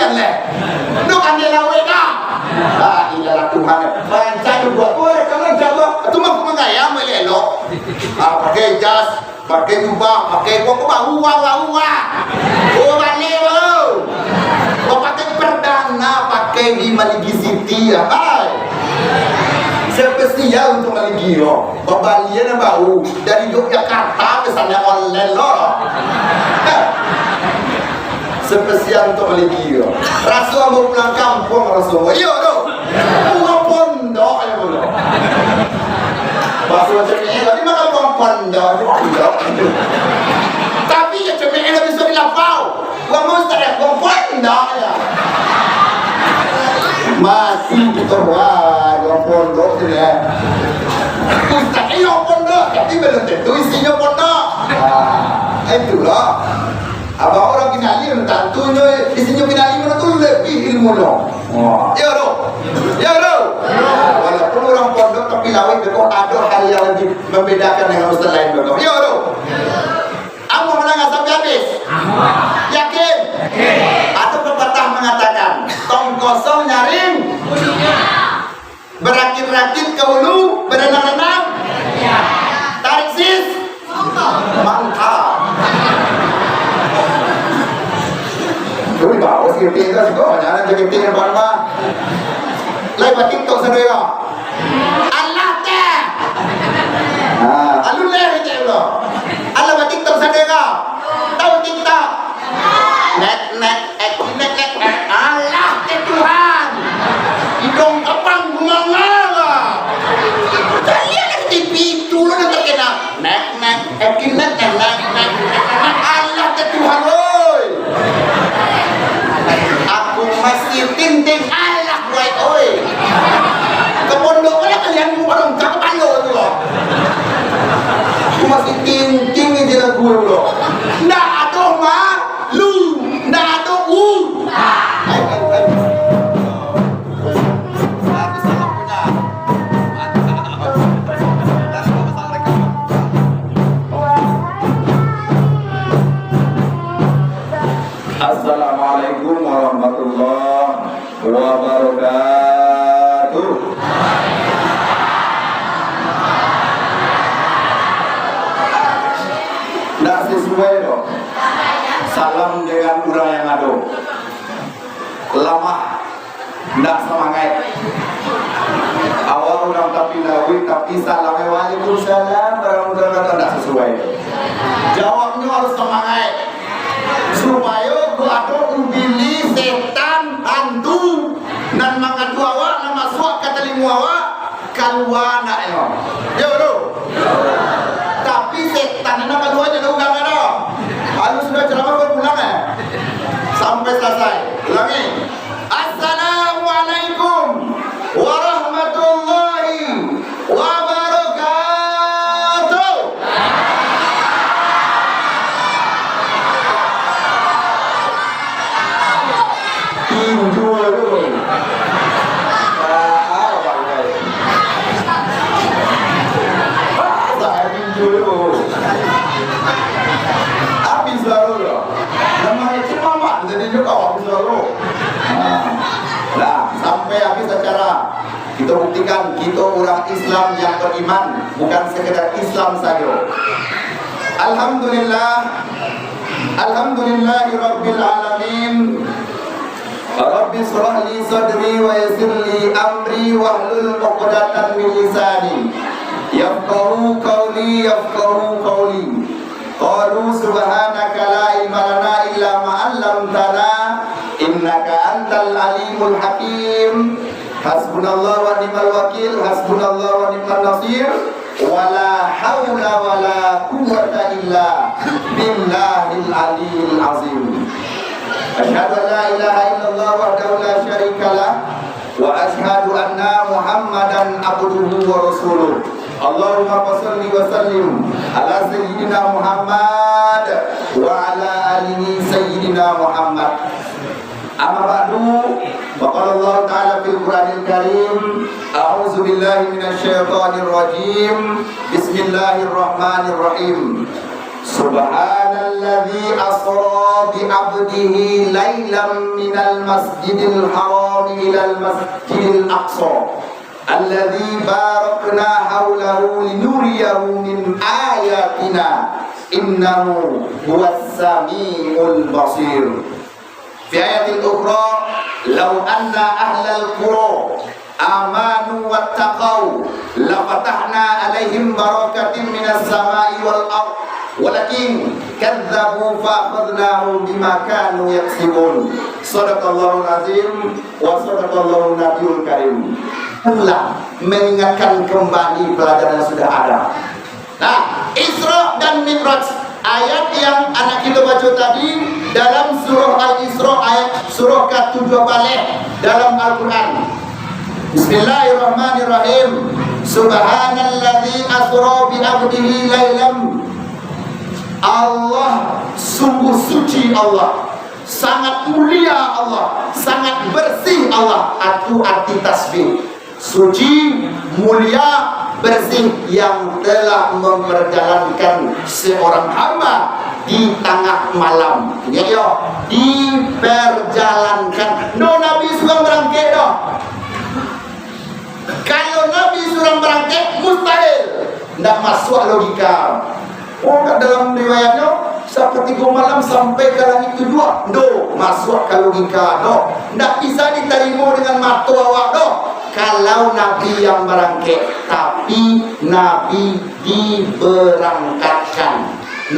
kan leh. Nuk ane lawe dah. Ah, iyalah Tuhan. Baca buat boleh kalau jago. Tu mah mengayam elok. Ah, pakai jas, pakai jubah, pakai kok bau bau. Oh, balik lo. Kau pakai perdana, pakai di Maligi City ya. Hai. Spesial untuk Maligi yo. Pembalian bau dari Yogyakarta misalnya online loh. Spesial untuk Maligi yo. Rasul mau pulang kampung Rasul. Yo doh. Pulang pondok ayo lo. Bahasa macam ni tadi makan pondok. Tapi ya cuma ini bisa dilapau. Gua mesti ada pondok ya. Masih kita buat pondok ni ya. Ustaz yo pondok, tapi belum tentu isinya pondok. Itulah. Abang orang kinali tentunya isinya kinali mana tu lebih ilmu lo. Ya lo. Walaupun orang pondok tapi lawin betul ada hal yang lebih membedakan dengan ustaz lain betul. Ya lo. Kamu menang sampai habis. Yakin? Atau pepatah mengatakan tong kosong nyaring berakit-rakit ke hulu berenang-renang tarik sis mantap. Ui bảo cái tiền đó có mà nhà cái tiền bằng mà lấy vào TikTok sao đây à Allah ta alu le cái rồi Allah vào TikTok sao đây à tahu TikTok net Allah ta Tuhan hidung kapang bunga saya kan TV itu lo nanti kena net Allah ta Tuhan oi aku masih tinting Allah buat oi ke pondok mana kalian mau orang cakap palo tu loh aku masih tinting je lagu lo ndak ada mah lu ndak ada Assalamualaikum warahmatullahi wabarakatuh. Nggak sesuai dong. Salam dengan orang yang ada. Lama nggak semangat. Awal orang tapi lawit tapi salamnya waalaikumsalam barang-barang nggak sesuai. Jawabnya harus semangat. Supaya kuato ubili setan hantu dan mengadu awak dan masuk ke telinga awak keluar nak yo bro. Tapi setan nak kedua je ugang ada. Lalu sudah ceramah berpulang sampai selesai. Ulangi. Assalamualaikum warahmatullahi wabarakatuh. Habis baru loh. Namanya cuma mak jadi juga habis baru. Nah, sampai habis acara kita buktikan kita orang Islam yang beriman, bukan sekedar Islam saja. Alhamdulillahirabbil alamin. Rabbi shrah li sadri wa yassir li amri wahlul 'uqdatam min lisani yafqahu qawli. Qalu subhanaka la ilma lana illa ma 'allamtana innaka antal alimul hakim. Hasbunallahu wa ni'mal wakil, hasbunallahu wa ni'mal nasir. Wala haula wala quwwata illa billahil aliyyil azim. Asyhadu an la ilaha illallah wahdahu la syarika lah wa asyhadu anna Muhammadan abduhu wa rasuluh. Allahumma shalli wa sallim ala sayyidina Muhammad wa ala alihi sayyidina Muhammad. Amma ba'du, faqala Allah ta'ala fil Qur'anil Karim, a'udzu billahi minasy syaithanir rajim. Bismillahirrahmanirrahim. Subhanalladzi asra bi 'abdihi lailan minal masjidil haram ilal masjidil aqsa alladzi barakna haulahu linuriyahu min ayatina innahu huwas samiul basir. Fi ayatil ukhra law anna ahlal qura amanu wattaqau la fatahna alaihim barakatin minas samai wal ardh walakin kadzabu fa akhadnahum bima kanu yaksibun. Shadaqallahul azim wa shadaqallahu nabiyul karim. Pula mengingatkan kembali pelajaran yang sudah ada. Nah, Isra dan Mi'raj, ayat yang anak kita baca tadi dalam surah Al-Isra, ayat surah ke-7 balik dalam Al-Quran. Bismillahirrahmanirrahim. Subhanalladzi asra bi 'abdihi lailam. Allah, sungguh suci Allah, sangat mulia Allah, sangat bersih Allah. Itu arti tasbih. Suci, mulia, bersih yang telah memperjalankan seorang hamba di tengah malam. Ya, diperjalankan. No, Nabi sudah berangkat dah. Kalau Nabi sudah berangkat, mustahil. Tidak masuk logika. Oh, dalam riwayatnya seperti malam sampai ke langit kedua. Do, masuk ke logika. Do, tidak bisa diterima dengan mata awak. Do, kalau Nabi yang berangkat, tapi Nabi diberangkatkan.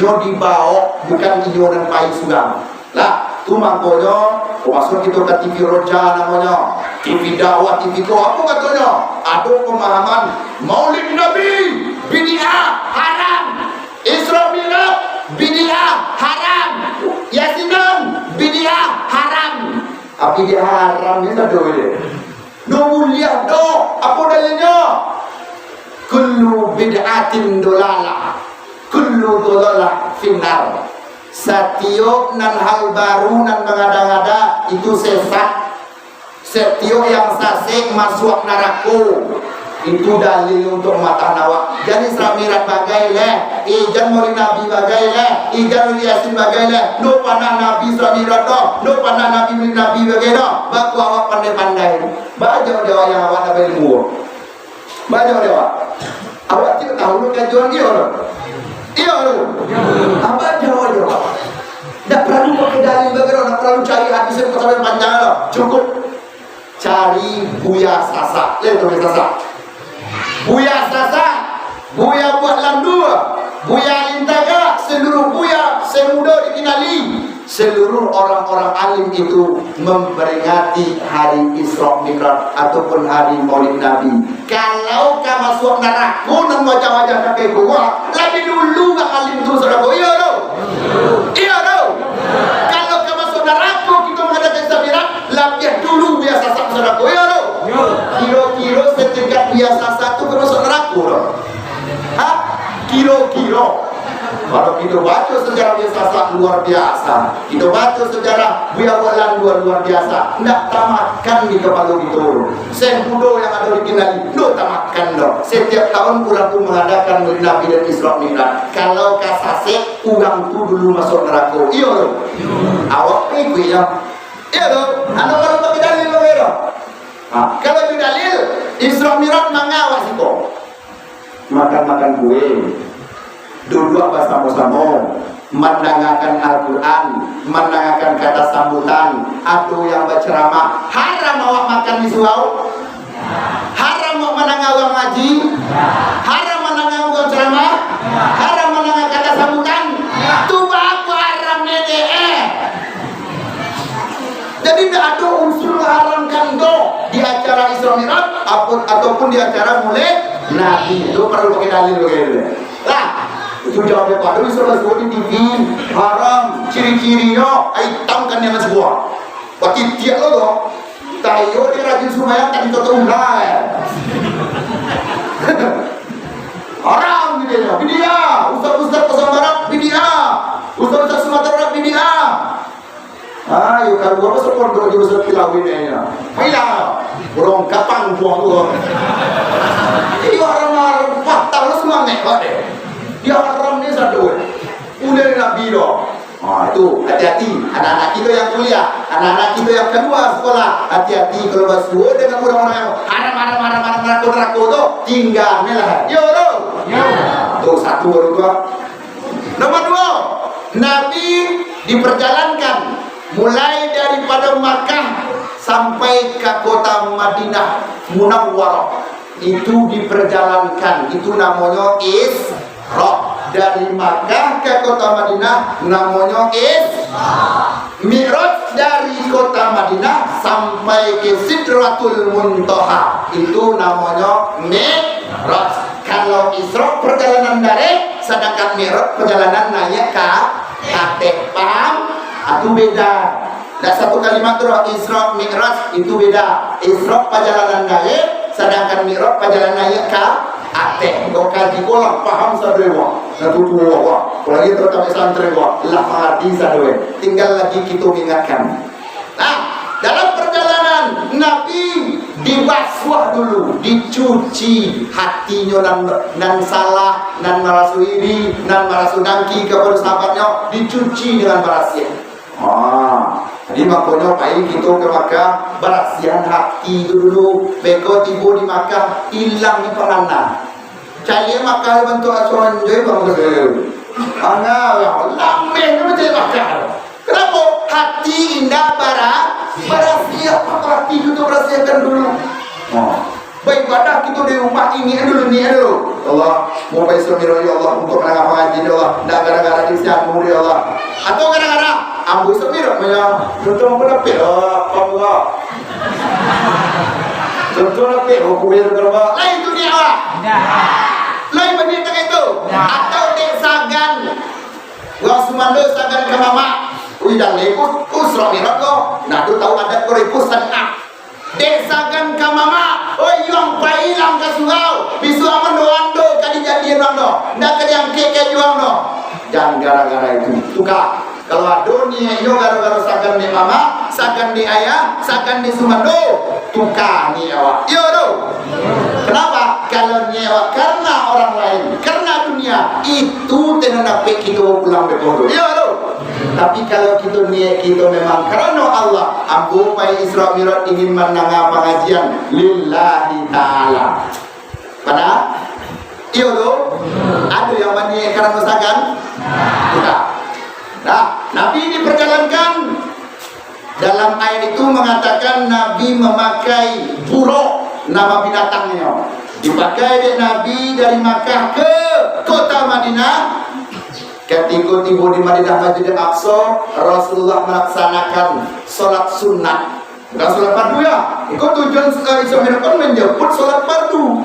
No dibawa, bukan ini orang baik sudah. Lah, tu makanya, masuk kita ke TV Roja namanya, TV dakwah, TV ko, apa katanya? Ada pemahaman Maulid Nabi, bid'ah, haram. Isra Mi'raj, bid'ah, haram. Yasinan, bid'ah, haram. Apa dia haram ni tak boleh. No mulia do, apa dalilnya? Kullu bid'atin dolalah, kullu dolalah finnar. Setiap nan hal baru nan mengada-ngada itu sesat. Setiap yang sasik masuk neraka. Itu dalil untuk mata nawak. Jadi Isra Mi'raj bagai leh, ijan Maulid Nabi bagai leh, ijan Maulid Yasin bagai leh. No panah Nabi Isra Mi'raj doh, no panah Nabi Maulid Nabi bagai doh. Baku awak pandai-pandai. Baca dewa yang awak dapat ilmu. Baca dewa. Awak tidak tahu lu kajuan dia orang. Iya orang. Apa dewa. Tak perlu pakai dalil bagai doh, tak perlu cari hadis yang sampai panjang doh. Cukup cari Buya Sasa. Lihat Buya Sasa. Buya Sasa, Buya buat landua, Buya Lintaga, seluruh Buya semudah dikenali. Seluruh orang-orang alim itu memperingati hari Isra Mi'raj ataupun hari Maulid Nabi. Kalau kau masuk neraka dan wajah-wajah kakek gua, lebih dulu gak alim itu saudara. Iya dong, iya dong. Kalau kau masuk neraka kita mengadakan Isra Mi'raj, lebih dulu biasa saudara. Iya dong. Kira-kira setingkat biasa satu masuk neraka dong. Hah? Kira-kira. Kalau kita baca sejarah biasa luar biasa, kita baca sejarah Buya Walan luar biasa, tidak tamatkan di kepala itu. Sempudo yang ada di Kinali, no tamatkan dong. Setiap tahun kurang tu mengadakan Maulid Nabi dan Isra Mi'raj. Kalau kasasek, kurang tu dulu masuk neraka. Iya loh. Awak ikut ya. Iya loh. Anda baru pakai dalil loh. Kalau itu dalil, Isra Mi'raj mengawas itu. Makan-makan kue. Duduk bersama-sama, mendengarkan Al-Quran, mendengarkan kata sambutan, atau yang berceramah. Haram awak makan di surau, haram awak mendengar orang ngaji, haram mendengar orang ceramah, haram mendengar kata sambutan. Tu aku haram nede. Jadi tidak ada unsur mengharamkan do di acara Isra Mi'raj ataupun di acara Maulid Nabi. Itu perlu pakai dalil begitu. Lah. Itu jawabnya pada misalnya sebuah di TV haram, ciri-cirinya hitam kan yang sebuah wakil tiap lo tayo dia rajin sumayang kan itu terunggah haram gitu bidia ustaz-ustaz pasang barat bidia ustaz-ustaz Sumatera bidia. Ayo kalau gua masuk pondok di ustaz Pilawin ya payah burung kapang buang tuh iyo haram fakta lu semua nek kok deh. Dia haram ni satu. Nabi doh. Itu hati-hati anak-anak kita yang kuliah, anak-anak kita yang kedua sekolah, hati-hati kalau bersuara dengan orang-orang yang marah tuh, tinggalnya lah. Yo doh. Tuh satu baru dua. Nomor dua, Nabi diperjalankan mulai daripada Makkah sampai ke kota Madinah Munawwarah. Itu diperjalankan, itu namanya Isra. Dari Makkah ke kota Madinah namanya Isra. Mi'raj dari kota Madinah sampai ke Sidratul Muntaha itu namanya Mi'raj. Kalau Isra perjalanan darat, sedangkan Mi'raj perjalanan naik ke atas. Paham? Itu beda. Dan satu kalimat terus Isra Mi'raj itu beda. Isra perjalanan darat, sedangkan Mi'raj perjalanan naik ke atek. Kau kaji kolah paham sadewa. Satu dua. Lagi terutama santri gua lah mengerti sadewa. Tinggal lagi kita ingatkan. Nah, dalam perjalanan Nabi dibasuh dulu, dicuci hatinya dan salah dan merasu iri dan merasu dangki kepada sahabatnya, dicuci dengan berasihan. Jadi makanya baik kita ke Makkah berasihan hati itu dulu. Beko tiba di Makkah hilang di penganah. Cari Makkah bentuk asuhan joy bang lameh macam Makkah. Kenapa? Hati indah berasihan. Hati kita berasihankan dulu. Beribadah kita di rumah ini dulu Allah mau baismiro ya Allah untuk menangkap pengajian ya Allah. Tidak gara-gara isianmu ya Allah. Atau gara-gara ambu semiro punya contoh apa Allah. Contoh apa hukumnya berapa? Lain itu dia Allah. Lain banyak tak itu. Atau dek sagan. Gua sumando sagan ke mama. Uidang lekut usra mirako. Nah tu tahu ada korepus dan desakan ke mama, yang pailang ke surau, bisu aman doando, kadi jadian doando, ndak kadi yang keke juang do. Jangan gara-gara itu, tukar. Kalau adonia yo gara-gara sakan di mama, sakan di ayah, sakan di sumando, tukar nyewa. Yo do. Kenapa? Kalau nyewa karena orang lain, karena dunia, itu tenang kita pulang bekodo. Yo do. Tapi kalau kita niat kita memang karena Allah, ambu pai Isra Mi'raj ingin menangga pengajian lillahi ta'ala. Pada? Iya loh. Ada yang maniak karena sakan? Tidak. Nah, Nabi diperjalankan. Dalam ayat itu mengatakan Nabi memakai buruk nama binatangnya. Dipakai Nabi dari Makkah ke kota Madinah. Ketika tiba di Madinah Masjid Al-Aqsa, Rasulullah melaksanakan sholat sunnah. Bukan sholat fardu ya. Ikut tujuan Isra Mi'raj menjemput sholat fardu.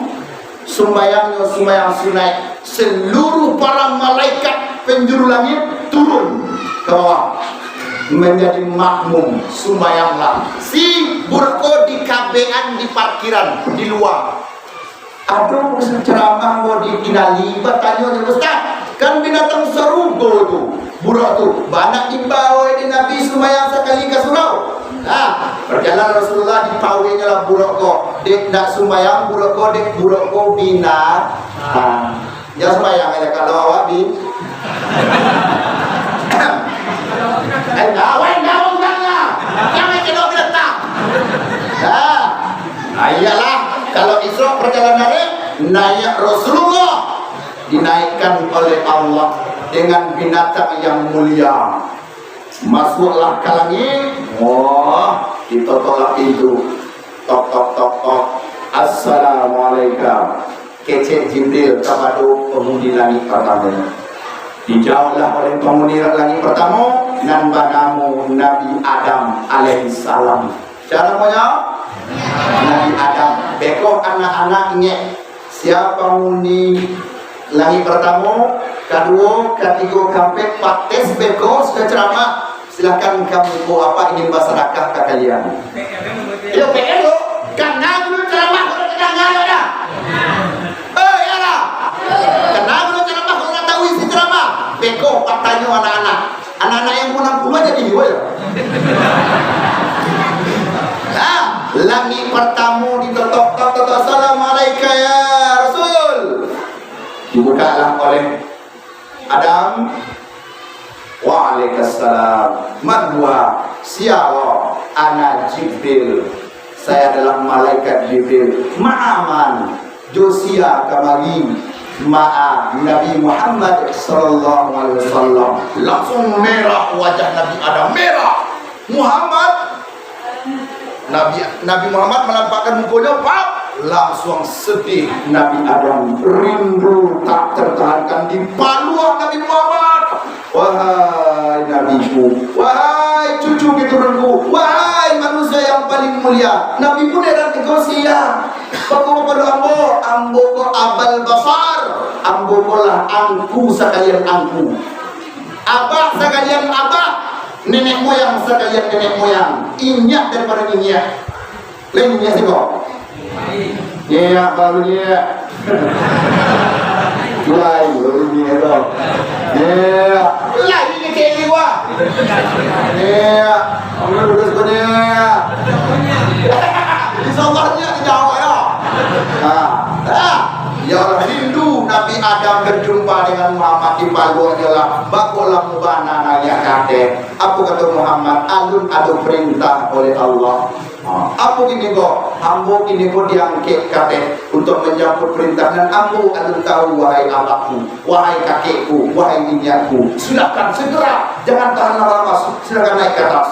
Sembayangnya sembayang sunnah. Seluruh para malaikat penjuru langit turun ke bawah menjadi makmum. Sembayanglah. Si burko di KBN di parkiran di luar. Aduh, ceramah mau dikinali, bertanya Ustaz. Kan binatang serugo tu, burak tu, banyak dibawa di Nabi sembahyang sekali ke surau. Nah, perjalanan Rasulullah dipawainya lah burak ko, dek nak sembahyang burak ko bina. Ya sembahyang aja kalau awak bi. Dawan bangga, jangan cedok binatang. Nah, iyalah kalau Isra perjalanannya naik Rasulullah. Dinaikkan oleh Allah dengan binatang yang mulia. Masuklah ke langit. Kita tolak pintu. Tok tok tok tok. Assalamualaikum. Kecek Jibril kepada penghuni langit pertama. Dijawablah oleh penghuni langit pertama dan banamu Nabi Adam alaihissalam. Cara menjawab? Nabi Adam. Beko anak-anak ingat siapa penghuni langit pertama, kedua, ketiga, keempat, pates, beko, sudah ceramah. Silakan kamu apa ingin masyarakat ke kalian. Yo PR lo, karena dulu ceramah kalau tidak ada. Ya lah. Karena dulu ceramah kalau tahu isi ceramah. Beko, tanya anak-anak. Anak-anak yang mau 60 aja di ya. Nah, langit pertama ditutup. Assalamualaikum ya Rasul. Dibukalah oleh Adam. wassalam. Man huwa? Siapa? Ana Jibril. Saya adalah malaikat Jibril. Ma'aman Josia kamari ma'a Nabi Muhammad sallallahu alaihi wasallam. Langsung merah wajah Nabi Adam, merah. Nabi Muhammad menampakkan mukanya, Pak, langsung sedih. Nabi Adam rindu tak tertahankan di paluan Nabi Muhammad. Wahai nabiku, wahai cucu keturunanku, wahai manusia yang paling mulia, Nabi pun heran kegosia. Bapak pada ambo ko abal basar, ambo ko lah angku sekalian angku, abah sekalian abah, nenek moyang sekalian nenek moyang, inyak daripada inyak. Lain inyak sih kok. Iya barunya. Mulai barunya dong. Iya. Mulai ini kiri wah. Iya. Ambil dulu sebenarnya. Insyaallah-nya dijawab ya. Ya Allah, rindu Nabi Adam berjumpa dengan Muhammad di paluannya lah. Bakulah mubana nanya kate. Apa kata Muhammad? Alun adu perintah oleh Allah. Apa gini kok? Ambo gini kok diangkat kate untuk menjemput perintah, dan ambo alun tahu wahai abahku, wahai kakekku, wahai niatku. Silakan segera, jangan tahan lama-lama, silakan naik ke atas.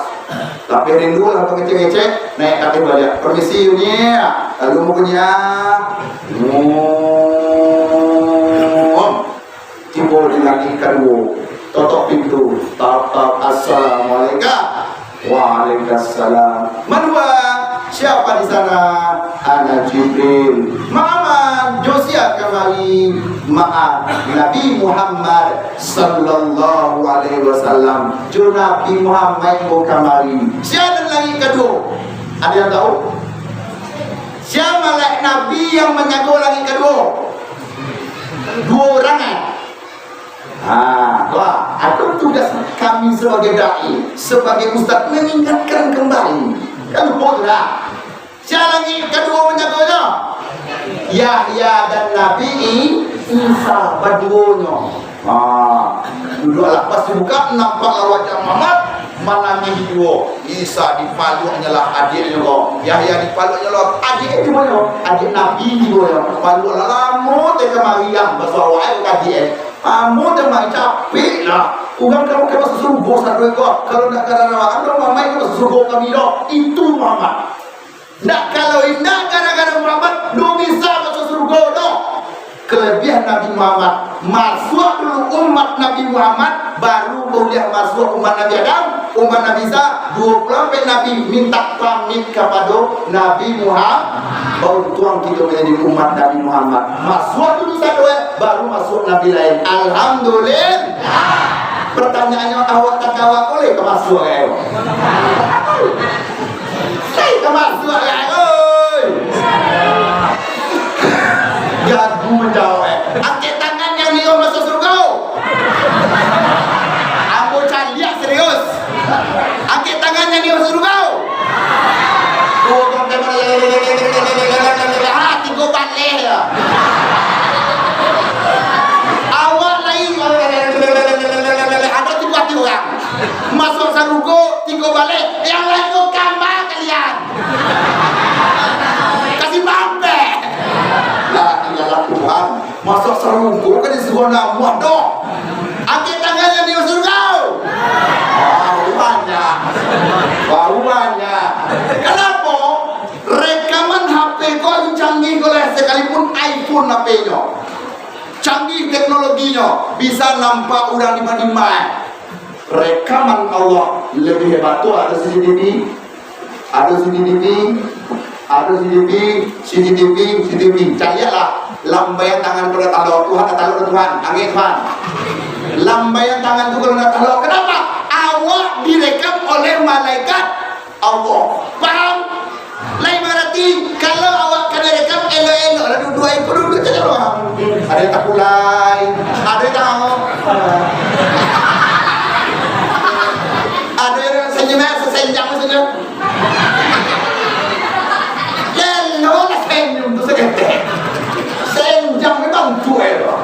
Tapi rindu lah pengecek-ngecek, naik kate balik. Permisi unya, lalu mukunya. Tiba di lagi kedua, tutup pintu, tap-tap, assalamualaikum. Waalaikumsalam. Manwa, siapa di sana? Ana Jibril. Ma'aman Josia kembali ma'a Nabi Muhammad sallallahu alaihi wasallam. Jo Nabi Muhammad mau kembali. Siapa lagi kedua? Ada yang tahu? Siapa lagi Nabi yang menjaga lagi kedua? Dua orang wah, atau tugas kami sebagai dai, sebagai ustaz mengingatkan kembali. Kan boleh. Siapa lagi kedua menjaganya? Yahya dan Nabi Isa berduanya. Duduklah pas dibuka nampaklah wajah Muhammad, mana ni dua. Isa di paluannya lah adiknya kok. Yahya di paluannya lah adik itu mana? Adik Nabi juga. Paluan lama teh Maryam bersuara adik. Kamu jangan capek lah. Ugang kamu ke masuk surga satu ekor. Kalau nak karena anda mamai ke masuk surga kami dah. Itu Muhammad. Nak kalau indah gara-gara Muhammad, lu bisa masuk surga dah. Kelebihan Nabi Muhammad, masuk dulu umat Nabi Muhammad, baru boleh masuk umat Nabi Adam, umat Nabi Isa. 20 Nabi minta pamit kepada Nabi Muhammad, baru tuang kita menjadi umat Nabi Muhammad. Masuk dulu satu, baru masuk Nabi lain. Alhamdulillah. Pertanyaannya, awak tak awak boleh ke masuk saya? Saya ke masuk saya. Jago menjawab. Angkat tangan yang niat masuk surga. Aku cari dia serius. Angkat tangan yang niat masuk surga. Oh, tiga balik ya. Awak lain ada tiga orang masuk surga, tiga balik. Yang lain tu gambar kalian. Kasih bambe. Tuhan masuk surga kan disebut nama doh. Angkat tangannya di surga. Baru banyak. Kenapa? Rekaman HP kau canggih oleh sekalipun iPhone HP-nya. Canggih teknologinya, bisa nampak orang di mana. Rekaman Allah lebih hebat tu. Ada CCTV, ada CCTV, ada CCTV. Carilah. Lambaian tangan pada talak Tuhan, talak Tuhan, angin Tuhan. Lambaian tangan itu kalau nak talak. Kenapa? Awak direkam oleh malaikat Allah. Paham? Lain berarti kalau awak kena rekam elok-elok lah dua ekor dulu saja doang. Ada yang tak pulai, ada yang tahu. Ada yang senyumnya sesenjang saja. Elok lah senyum tu seketik. Senjang memang tuai loh.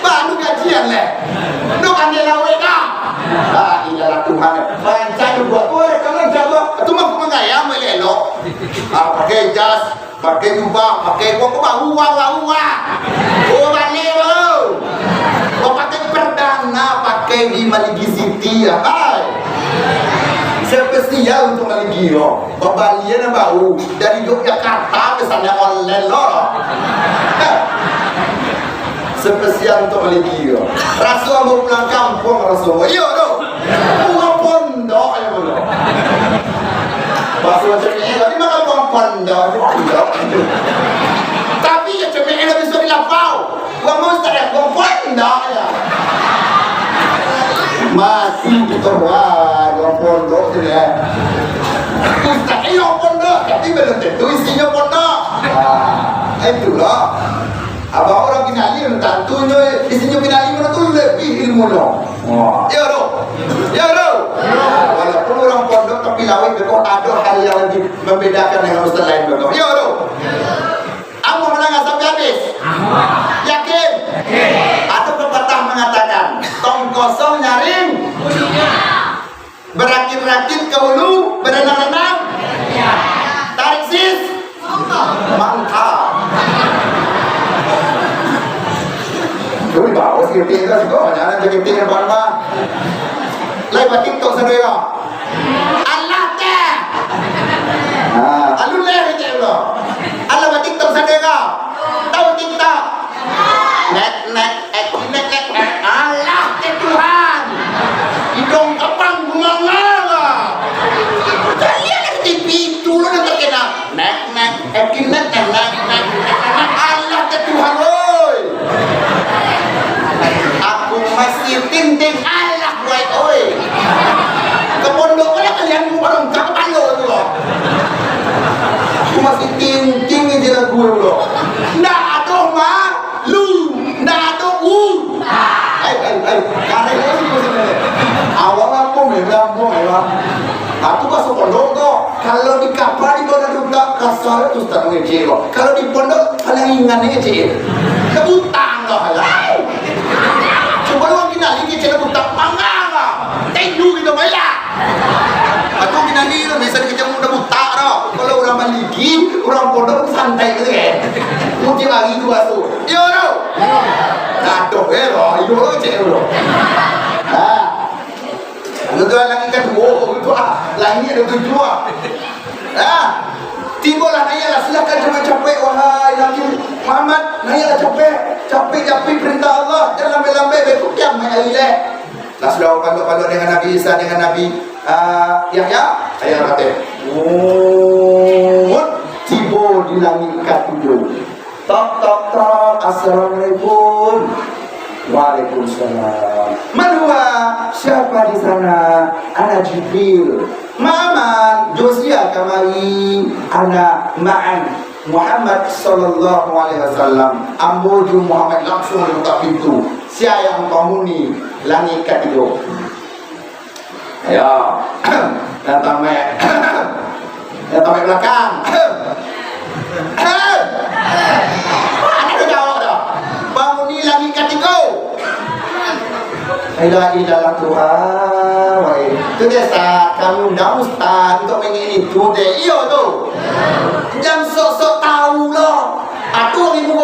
Baru gajian leh. Nuk ane lawe dah. pakai jas, pakai jubah, pakai kok bau. Oh balik lo. Kau pakai perdana, pakai di Maligi City ya. Spesial untuk Maligi lo. Balian bau dari Yogyakarta misalnya online lo. Spesial untuk Maligi lo. Rasul mau pulang kampung Rasul. Iya lo. Pulang pondok ya lo. Bakso cemil tadi makan pondok. Tapi ya cemil lebih sulit lapau. Gua mau start gua pondok ya. Masih kita gua pondok tu ya. Mustahil pondok, tapi belum tentu isinya pondok. Itulah. Abang orang Pinali tentunya isinya Pinali mana tu lebih ilmu lo. Ya lo. Walaupun orang pondok tapi lawit berkau ada hal yang lebih membedakan dengan ustaz lain berkau. Ya lo. Kamu menang sampai habis. Yakin? Atau pepatah mengatakan tong kosong nyaring berakit-rakit ke hulu, berenang-renang tarik sis mantap. Dulu bawa sikit kan juga jangan jadi tinggal bangga. Lai batik tok sendiri. Allah teh. Alun leh je lo. Allah batik tok sendiri. Tahu TikTok. Net Allah teh Tuhan. Hidung kapang bunga-bunga. Kalian yang TV itu lo nanti kena. Net Allah teh Tuhan oi. Aku masih tinting Allah buat oi. Ke pondok mana kalian orang tak kepala tu loh. Aku masih tinting je lagu lo. Ndak ada malu, ndak ada Karena itu sebenarnya. Awal apa memang aku masuk pondok tu. Kalau di kapal itu ada juga kasar tu tak ngejek. Kalau di pondok paling ingat ngejek. Kebutang tu halai. Coba lu Pinali ke cina butak mangga lah. Tendu gitu banyak. Aku Pinali tu bisa dikecam muda butak dah. Kalau orang Maligi, orang pondok santai gitu kan. Mungkin lagi tu tu. Yo tu. Aduh lo, yo cek lo. Itu lagi kan dua, itu lagi ada tujuh. Tibalah nayalah silakan jangan capek wahai Nabi Muhammad, nayalah capek perintah Allah, jangan lambai-lambai betul kiam mai ile. Nah sudah kalau dengan Nabi Isa dengan Nabi Yahya ayat kata tiba di langit ketujuh. Tok assalamualaikum. Waalaikumsalam. Manwa siapa di sana? Ana Jibril. Maman Josia kamari ana ma'an Muhammad sallallahu alaihi wasallam. Amboju Muhammad langsung buka pintu. Siapa yang penghuni langit ketiga? Ayo. Datang belakang. Ada jawab dah. Penghuni langit ketiga. Ilah Tuhan. Itu dia saat kamu undang ustaz untuk mengini itu deh. Iya tu. Jangan sok-sok tahu loh. Aku ibu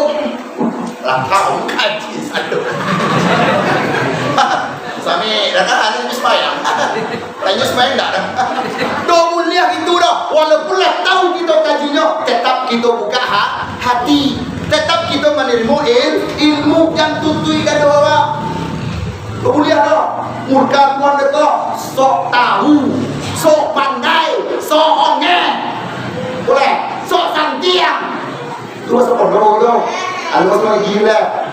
lah tahu kaji satu. Sami dah kan ada sembahyang. Tanya sembahyang tak dah. Doa mulia itu dah. Walaupun lah tahu kita kajinya, tetap kita buka hati. Tetap kita menerima ilmu yang tutui kan doa. Kemudian dah, murka tuan dekat, sok tahu, sok pandai, sok onge, boleh, sok santiang. Terus apa dulu? Alus lagi gila.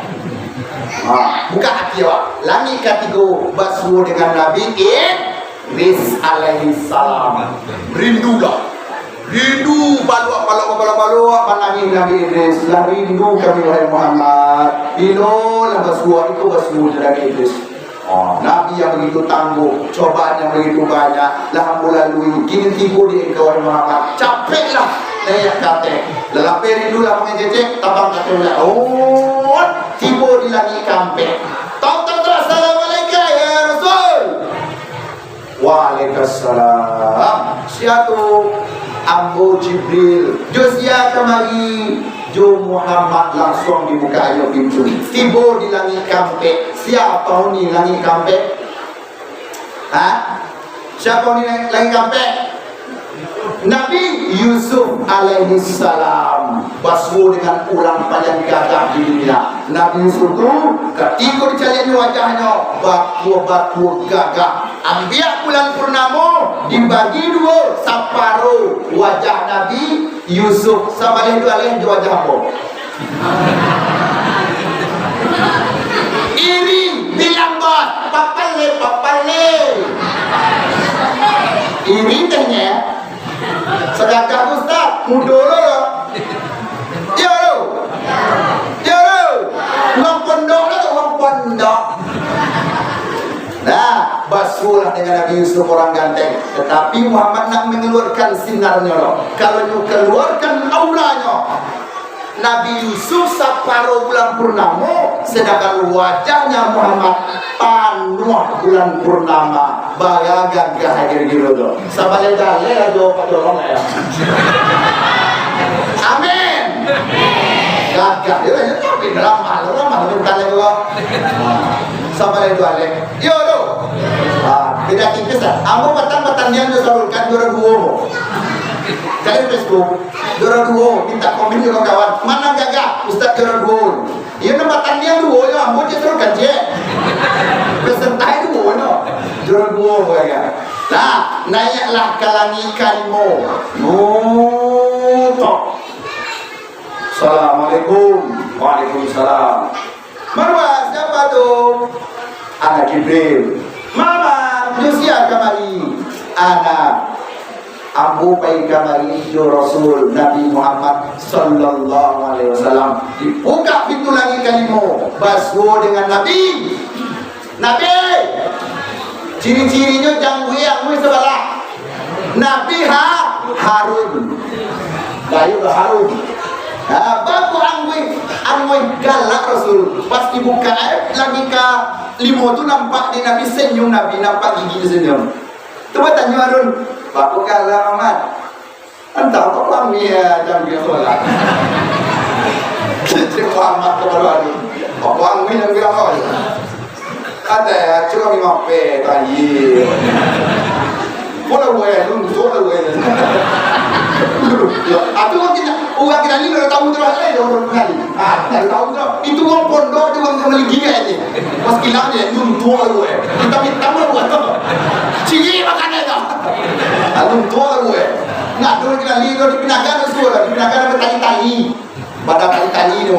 Buka hati awak. Langit ketiga bersuara dengan Nabi Idris alaihi salam. Rindulah. Rindu balak panangin Nabi Idris. Lah rindu kami wahai Muhammad. Inolah bersuara itu bersuara dengan Idris. Nabi yang begitu tangguh, cobaan yang begitu banyak, lah melalui kini tiba di engkau Muhammad. Capeklah saya kata. Lelapi rindulah mengejek, tabang kata ulah. Tiba di langit kampek. Tok assalamualaikum ya Rasul. Waalaikumsalam. Siatu Ambo Jibril Josia kemari Jo Muhammad langsung dibuka ayo pintu tiba di langit kampe. Siapa ni langit kampe? Siapa ni langit kampe? Nabi Yusuf alaihi salam basmu dengan ulang panjang gagah di dunia. Nabi Yusuf tu ketika dicari wajahnya batu-batu gagah. Ambiak bulan purnama dibagi dua separuh wajah Nabi Yusuf sama itu alih di wajah apa? Iri bilang bos papale iri tanya segagah Ustaz mudoro yo ngom pondok atau ngom pondok. Nah, basulah dengan Nabi Yusuf orang ganteng. Tetapi Muhammad nak mengeluarkan sinarnya loh. Kalau you keluarkan auranya, Nabi Yusuf separuh bulan purnama, sedangkan wajahnya Muhammad penuh bulan purnama. Baya gagah gitu tuh. Sampai dalil aja pak dorong ya. Amin. Gagah dia tapi ramah minta lagi kok. Sampai dalil. Yo do. Beda tipis lah. Ambo petang dia salurkan juara dua. Kalian Facebook juara dua minta komen juga kawan. Mana gagah Ustaz juara dua. Iya nambatan dia dua ya. Ambo dia salurkan je. Peserta itu dua juara dua ya. Nah, naiklah ke langit kalimau. Nutok. Assalamualaikum. Waalaikumsalam. Marwah siapa tuh? Anak Jibril. Mama, Josia kamari. Anak Abu Baik kamari yo Rasul Nabi Muhammad sallallahu alaihi wasallam. Dibuka pintu langit kalimau. Baswo dengan Nabi. Nabi. Ciri-cirinya jangwe yang sebelah. Nabi Harun. Bayu Harun. Baku angwe galak Rasul. Pas dibuka lagi ke limo tu nampak di Nabi senyum, Nabi nampak gigi senyum. Coba tanya Harun, baku galak amat. Entah kok kami jam dia solat. Jadi Muhammad kepada Harun. Baku angwe yang bilang kau. Ada ya, cuma 5 pe tadi. Boleh boleh, lu boleh. Aku orang kita ni kalau tahu terus aja orang kali. Tahu terus itu orang pondok dia orang kembali gila aja. Pas kilang dia nung tua lu Kita minta lu buat apa? Ciri makan aja. Nung tua lu Nak tu kita lihat di pinagan tu di pinagan ada tali. Pada tali ni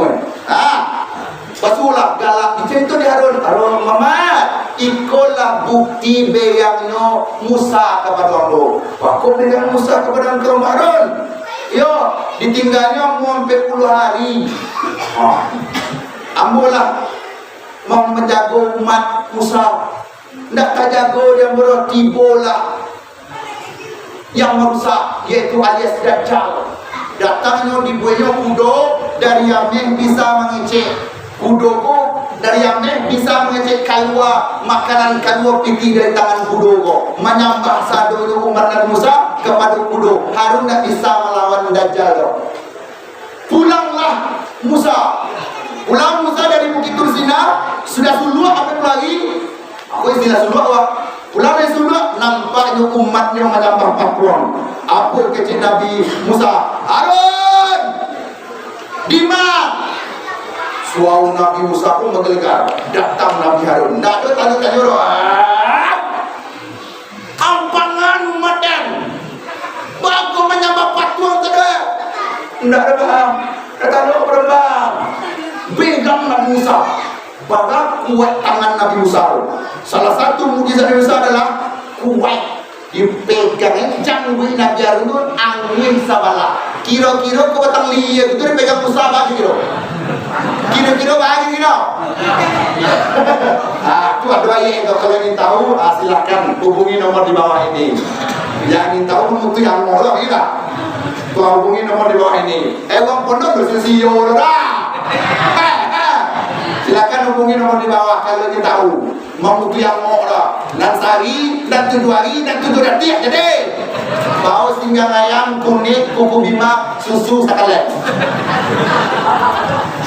Basulah galak itu di Harun Muhammad ikolah bukti beyangnya Musa kepada Allah. Waktu dengan Musa kepada engkau Harun. Yo, ditinggalnya mau 40 hari. Ambolah mau menjaga umat Musa. Ndak terjaga yang berarti bola yang merusak yaitu alias Dajjal. Datangnya dibuatnya kudo dari Yamin bisa mengecek. Kudogo dari Yamin bisa mengecek kalua makanan kalua piti dari tangan kudogo menyambah sadu umat Nabi Musa kepada kudo. Harun tak bisa melawan Dajjal. Pulanglah Musa. Pulang Musa dari Bukit Tursina sudah suluk apa lagi? Aku istilah suluk apa? Pulang dari suluk nampaknya umatnya menyambah papuan. Apa kecil Nabi Musa? Harun, Dima. Suau Nabi Musa pun menggelegar. Datang Nabi Harun. Tak ada tanya-tanya orang. Ampangan umat dan bagus menyambah patuan tadi. Tidak ada paham. Kata Allah berbang. Pegang Nabi Musa. Baga kuat tangan Nabi Musa. Salah satu mukjizat Nabi Musa adalah kuat. Dipegang janggut Nabi Harun itu angin sabalah. Kira-kira kau batang liat itu dipegang Musa apa kira? Kira-kira bagi kira. Itu ada yang kalau ingin tahu silahkan hubungi nomor di bawah ini. Yang ingin tahu untuk yang molok kita. Tuh hubungi nomor di bawah ini. Wang pondok bersisiyo dah. Silakan hubungi nomor di bawah kalau ingin tahu Mau tu yang mau dah. Dan sehari, dan 7 hari, dan 7 detik jadi. Bau singgang ayam, kunyit, kuku bima, susu sekalian.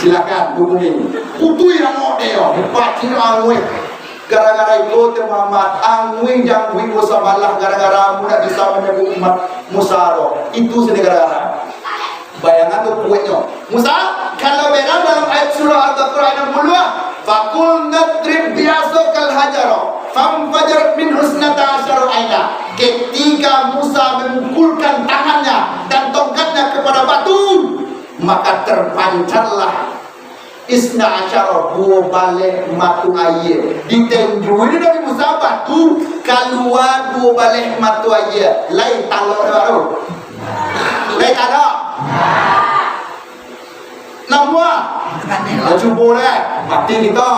Silakan hubungi. Kutu yang mau dia, pacin angui. Gara-gara itu Muhammad angui jangui Musa balah gara-gara mu nak bisa menyebut umat Musa roh. Itu sini gara-gara. Bayangan tu kuatnya. Musa, kalau benar dalam ayat surah Al-Baqarah yang mulia, fakul nadrib bi'asokal hajaro famfajar min husnata asyara aina. Ketika Musa memukulkan tangannya dan tongkatnya kepada batu, maka terpancarlah isna asyara 2 balik matu air. Ditenjui Nabi Musa batu keluar 2 balik matu air. Lain talok baru. Lain talok. Namua. Dah cuba dah. Mati kita.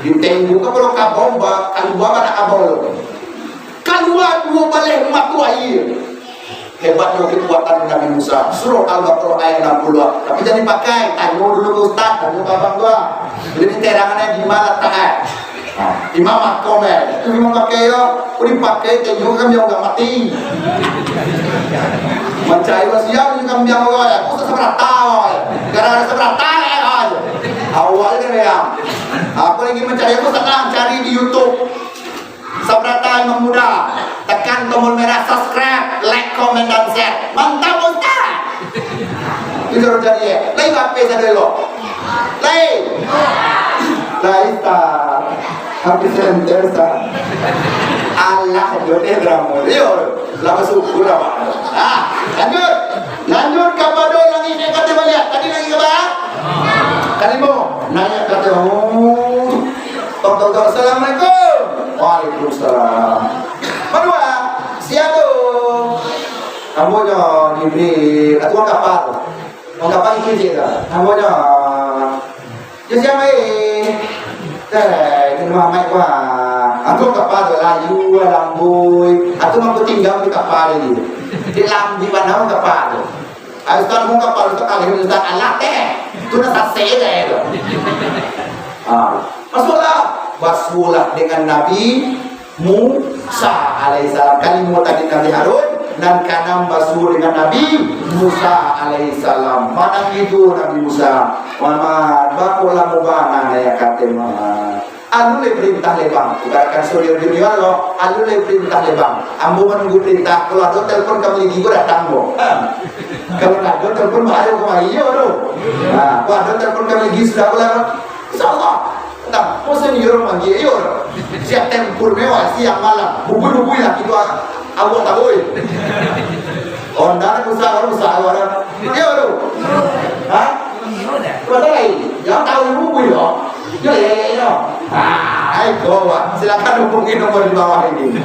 Ditenjui ke perlu kabau keluar pada kabau. Keluar 2 balik matu air. Hebatnya kekuatan Nabi Musa. Surah Al-Baqarah ayat 60. Tapi jangan pakai. Tanya dulu ke Ustaz, tanya ke abang gua. Jadi terangannya di mana taat. Imam komen. Itu imam pakai yo. Udah pakai tengok kan yang enggak mati. Mencari wasiat juga yang gua ya. Aku seberata. Gara-gara seberata aja. Awalnya ya. Aku lagi mencari, aku senang cari di YouTube. Sabrata yang muda, tekan tombol merah subscribe, like, komen dan share. Mantap Ustaz. Itu harus jadi. Lain apa saja lo? Lain. Lain tak. Habis center tak. Allah jodoh drama. Yo, lama syukur apa? Lanjut kepada lagi yang kata balik. Tadi lagi kepada? Tadi mau nanya kata Tok. Assalamualaikum. Waalaikumsalam. Kedua, siapa? Namanya Jibril. Atau orang kapal? Orang kapal itu dia. Namanya. Dia siapa ini Muhammad wah. Atau kapal layu, lambui. Atau mampu tinggal di kapal ini. Di lambi mana orang kapal? Ustaz mau kapal Ustaz kali Ustaz alat Itu nak sase masuklah wasfulah dengan Nabi Musa alaihissalam. Kalimat tadi Nabi Harun dan kanam basu dengan Nabi Musa alaihissalam. Mana itu Nabi Musa? Muhammad bakulah mubana ya kata Muhammad. Alu le perintah lebang. Ibaratkan surya dunia lo. Alu le perintah lebang. Ambo menunggu perintah. Kalau ada telepon kami lagi gua datang bo. Kalau ada telepon bahaya kau iyo lo. Nah, kalau ada telepon kami lagi sudah boleh. Insyaallah. Nah, masa ni orang panggil iyo. Siap tempur mewah siang malam. Bubu-bubu lah itu awak tak boleh. Onda nak usaha orang. Iyo lo. Hah? Betul lagi. Yang tahu bubu lo. Ya. Ayo, silakan hubungi nomor di bawah ini.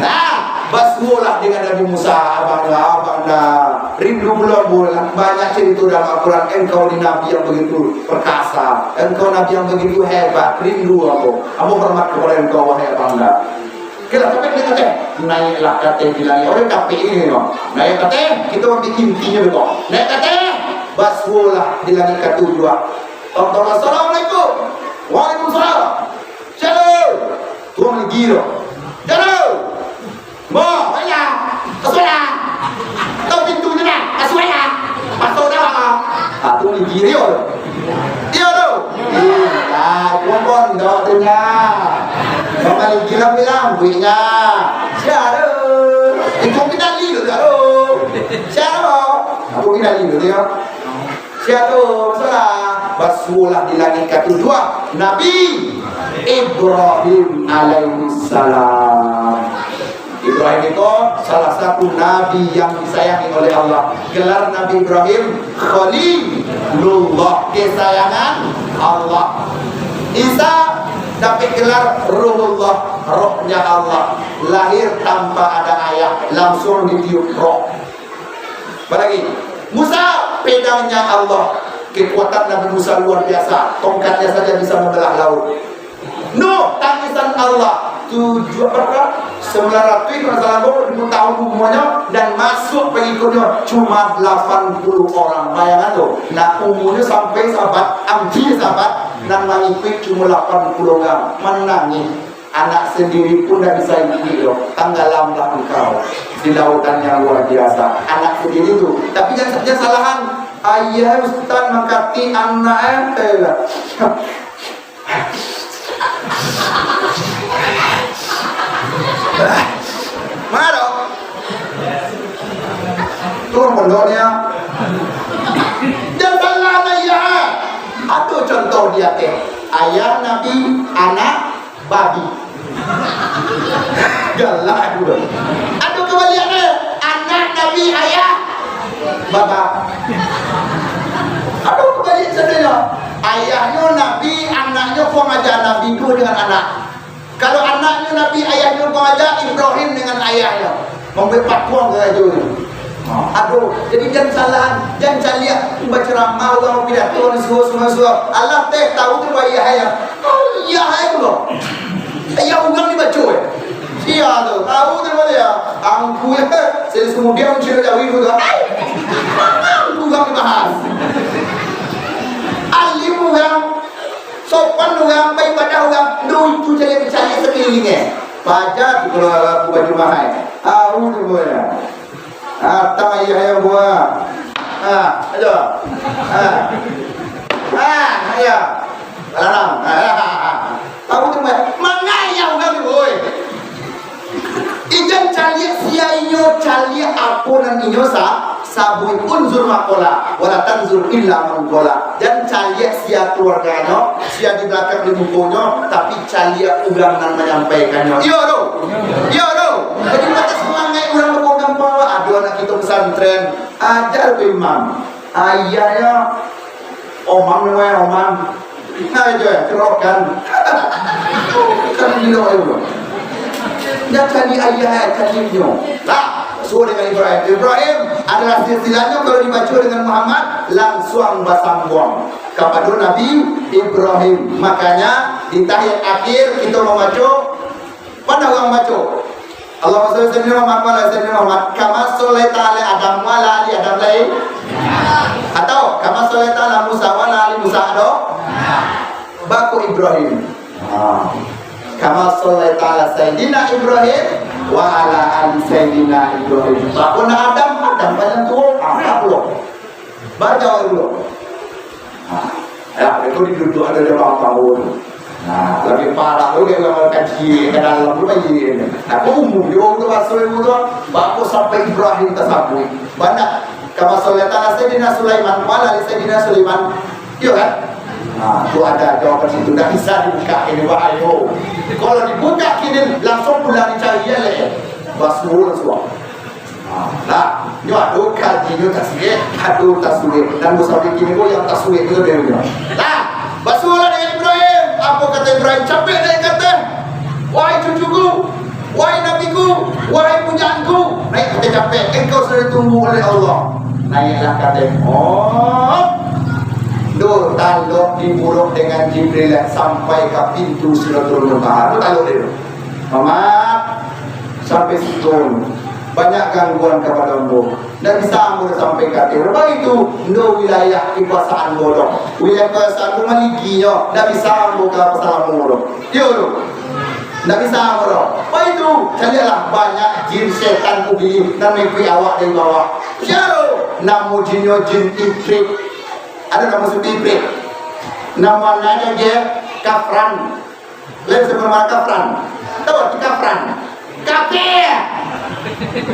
Nah, basmulah dengan Nabi Musa, abangda, rindu belum banyak cerita dalam Al-Quran. Engkau ni Nabi yang begitu perkasa, engkau Nabi yang begitu hebat, rindu aku hormat kepada engkau wahai abangda. Kita tapi kita naiklah kata bilang orang tapi ini no, naik kata kita ambil intinya betul. Naik kata basmulah di langit ketujuh. Assalamualaikum. Waalaikumsalam. Shalom. Tuang giro. Shalom. Mo, ayah. Aswala. Tahu pintunya dah. Aswala. Masuk dah apa? Tuang giro. Dia tu. Iya, tuang pun dah dengar. Kembali bilang punya. Shalom. Itu kita lihat shalom. Shalom. Aku kita lihat dia. Shalom. Salam. Basulah di langit kedua Nabi Ibrahim alaihissalam. Ibrahim itu salah satu nabi yang disayangi oleh Allah. Gelar Nabi Ibrahim Khalilullah, kesayangan Allah. Isa dapat gelar Ruhullah, rohnya Allah. Lahir tanpa ada ayah, langsung ditiup roh. Apalagi Musa pedangnya Allah. Kekuatan Nabi Musa luar biasa. Tongkatnya saja bisa membelah laut. Nuh, tangisan Allah. 7 berapa? 900 kalau salah gue tahun umurnya dan masuk pengikutnya cuma 80 orang. Bayangkan tuh. Nah umurnya sampai sahabat, ambil sahabat dan mengikut cuma 80 orang. Menangis. Anak sendiri pun dah bisa ikut loh. Tenggelamlah engkau di lautan yang luar biasa. Anak sendiri tuh. Tapi jangan salahan. Ayah Ustaz mengkati anak mana dong? Turun pondoknya. Jangan salah ayah. Aduh contoh dia teh. Ayah Nabi, anak babi. Galak dulu. Aduh kebalikannya. Anak Nabi, ayah bapak. Aduh kebalik saudara. Ayahnya Nabi, anaknya kau ngajak Nabi itu dengan anak. Kalau anaknya Nabi, ayahnya kau ngajak Ibrahim dengan ayahnya. Membuat patwang ke itu. Aduh, jadi jangan salah, jangan lihat baca ramah orang pidato semua. Allah teh tahu tu ayah. Oh iya ayah loh. Ayah ugang dibaca. Iya tu, tahu tu dia. Angku ya, saya kemudian cerita jauh itu tu. Ugang dibahas. Alim ugang, sopan ugang, baik pada ugang, lucu cari sekelilingnya. Baca tu kalau aku baju mahal. Tahu tu dia. Tang ayah yang buat. Ayo. Ayo. Larang. Tahu tu mengayau kami boy. Ijan cari sia inyo cari apunan inyo sabui unzur makola wala tanzur illa mangola. Dan cari sia keluarganya, sia di belakang di bukunya, tapi cari ulang dan menyampaikannya. Yo do. Jadi mata semangat orang berpegang bawa. Aduh anak kita pesantren, ajar ke imam. Ayahnya omam namanya omam. Nah itu ya, kerokan. Kan gila itu. Dia cari ayah, cari dia. Lah, suruh dengan Ibrahim adalah silsilahnya kalau dibaca dengan Muhammad langsung basambung kepada Nabi Ibrahim. Makanya di tahiyat akhir kita membaca, mana orang baca? Allah SWT Muhammad kama solaita ala Adam wa ala ali Adam lain atau kama solaita ala Musa wa ala ali Musa ado baku Ibrahim. Kama solaita ala Sayyidina Ibrahim wa ala ali Sayyidina Ibrahim. Baku na Adam banyak tuh belum baca dulu. Ya itu duduk ada di bawah tahun. Nah, lebih parah lu kayak orang kaji ke dalam lu lagi. Aku umum yo tu masuk itu baku sampai Ibrahim tersabui. Banyak kama soleta Sayyidina Sulaiman wala Sayyidina Sulaiman. Iya kan? Nah, tu ada jawaban situ dah bisa dibuka ini ayo. Kalau dibuka kini langsung pulang dicari ya le. Basul semua. Nah, ni aduh kaji ni tasbih, aduh tasbih dan musafir kini yang tasbih itu dia. Nah, basulah dengan Ibrahim. Apa kata Ibrahim? Capek dia kata, wahai cucuku, wahai nabiku, wahai pujaanku. Naik kata capek, engkau sudah ditunggu oleh Allah. Naiklah kata, Dur taluk diburuk dengan Jibril sampai ke pintu Sidratul Muntaha. Itu taluk dia. Mamat sampai situ. Banyak gangguan kepada ambo. Dan bisa ambo sampai ke akhir. Itu no wilayah kekuasaan bodoh. Wilayah kekuasaan maliginya. Dan bisa ambo ke pasal bodoh. Yo do. Dan bisa ambo. Itu carilah banyak jin setan ubi dan mengikuti awak dari bawah. Jaro. Namu jinyo jin ifrit. Ada nama suci ifrit. Namanya dia kafran. Lain sebelum kafran. Tahu kafran? Kafir.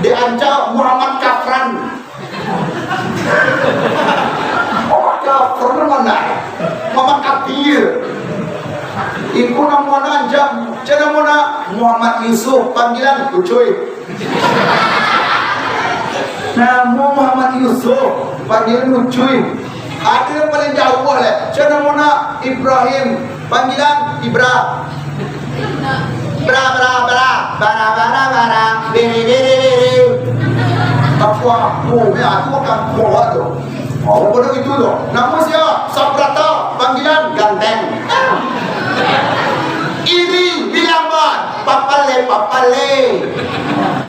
Diancam Muhammad kafran. Kafir mana? Muhammad kafir. Iku namanya ancam. Jangan mana Muhammad Yusuf panggilan cuy. Nama Muhammad Yusuf panggilan cuy. Ada yang paling jauh boleh. Jangan mana Ibrahim panggilan Ibra. Bara biri apa ya aku akan bawa tu bodoh itu tu nama siapa Sabrata panggilan ganteng iri bilang papale kale